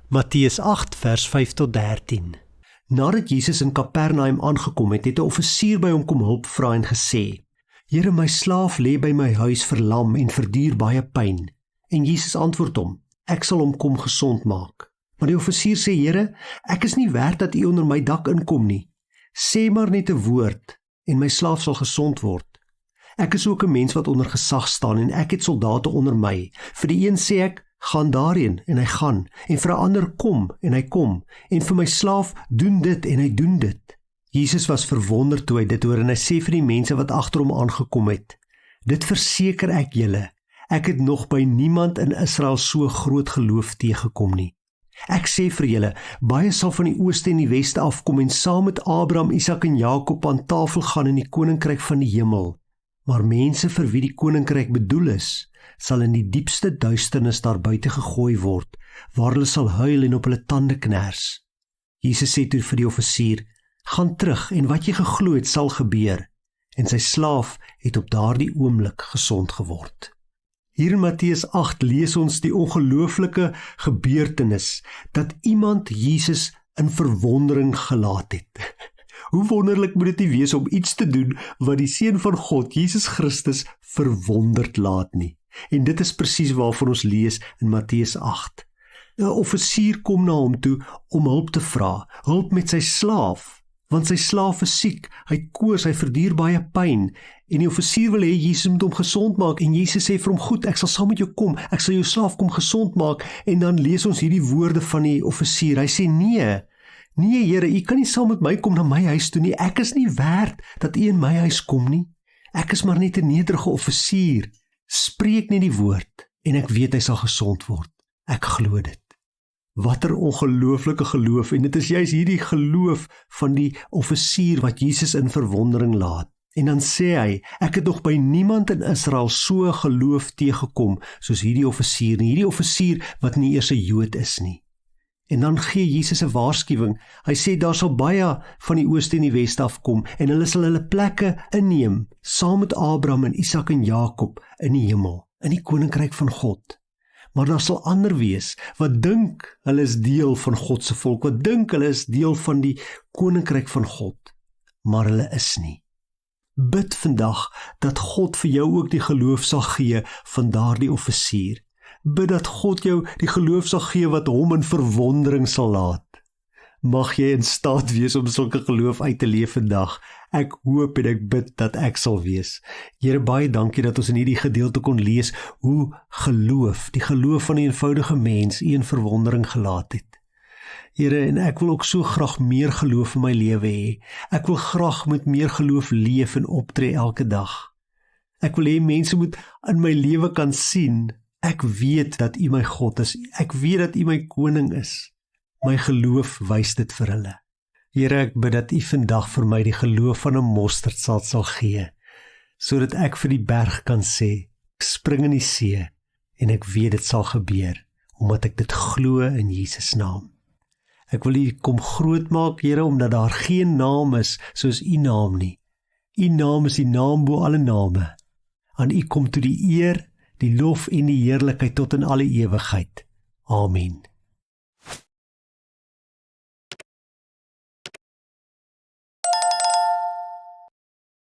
Matteus 8 vers 5 tot 13. Nadat Jesus in Kapernaum aangekom het, het 'n offisier by hom kom hulp vra en gesê: Here, my slaaf lê by my huis verlam en verduur baie pyn. En Jesus antwoord hom: Ek sal hom kom gesond maak. Maar die offisier sê: Here, ek is nie werd dat u onder my dak inkom nie. Sê maar net 'n woord en my slaaf sal gesond word. Ek is ook 'n mens wat onder gesag staan en ek het soldate onder my. Vir die een sê ek: Gaan daarheen, en hy gaan, en vir 'n ander kom, en hy kom, en vir my slaaf doen dit, en hy doen dit. Jesus was verwonder toe hy dit hoor, en hy sê vir die mense wat agter hom aangekom het: Dit verseker ek julle, ek het nog by niemand in Israel so groot geloof teëgekom nie. Ek sê vir julle, baie sal van die ooste en die weste afkom en saam met Abraham, Isak en Jakob aan tafel gaan in die koninkryk van die hemel. Maar mense vir wie die koninkryk bedoel is, sal in die diepste duisternis daar buite gegooi word, waar hulle sal huil en op hulle tande kners. Jesus sê toe vir die offisier: Gaan terug en wat jy geglo het sal gebeur. En sy slaaf het op daardie oomblik gesond geword. Hier in Matteus 8 lees ons die ongelooflike gebeurtenis dat iemand Jesus in verwondering gelaat het. Hoe wonderlik moet dit nie wees om iets te doen wat die Seun van God, Jesus Christus, verwonderd laat nie. En dit is presies waarvan ons lees in Matteus 8. 'n Offisier kom na hom toe om hulp te vra, hulp met sy slaaf, want sy slaaf is siek, hy koors, hy verduur baie pyn, en die offisier wil hê Jesus moet hom gesond maak, en Jesus sê vir hom: Goed, ek sal saam met jou kom, ek sal jou slaaf kom gesond maak, en dan lees ons hierdie woorde van die offisier, hy sê: Nee Here, u kan nie saam met my kom na my huis toe nie, ek is nie werd dat u in my huis kom nie, ek is maar net 'n nederige offisier, spreek net die woord, en ek weet hy sal gesond word, ek glo dit. Watter ongelooflike geloof, en dit is juist hierdie geloof van die offisier wat Jesus in verwondering laat. En dan sê hy: Ek het nog by niemand in Israel so geloof teëgekom soos hierdie offisier, en hierdie offisier wat nie eers 'n Jood is nie. En dan gee Jesus 'n waarskuwing. Hy sê daar sal baie van die ooste en die weste afkom, en hulle sal hulle plekke inneem, saam met Abraham en Isak en Jakob in die hemel, in die koninkryk van God. Maar daar sal ander wees wat dink hulle is deel van God se volk, wat dink hulle is deel van die koninkryk van God, maar hulle is nie. Bid vandag dat God vir jou ook die geloof sal gee van daardie offisier. Bid dat God jou die geloof sal gee wat hom in verwondering sal laat. Mag jy in staat wees om sulke geloof uit te leef vandag. Ek hoop en ek bid dat ek sal wees. Here, baie dankie dat ons in hierdie gedeelte kon lees hoe geloof, die geloof van die eenvoudige mens, u in verwondering gelaat het. Here, en ek wil ook so graag meer geloof in my lewe hê. Ek wil graag met meer geloof leef en optree elke dag. Ek wil hê mense moet in my lewe kan sien: Ek weet dat u my God is. Ek weet dat u my koning is. My geloof wys dit vir hulle. Here, ek bid dat u vandag vir my die geloof van 'n mosterdsaad sal gee, sodat ek vir die berg kan sê: Spring in die see, en ek weet dit sal gebeur, omdat ek dit glo in Jesus naam. Ek wil u kom groot maak, Here, omdat daar geen naam is soos u naam nie. U naam is die naam bo alle name. Aan u kom toe die eer, die lof en die heerlikheid tot in alle ewigheid. Amen.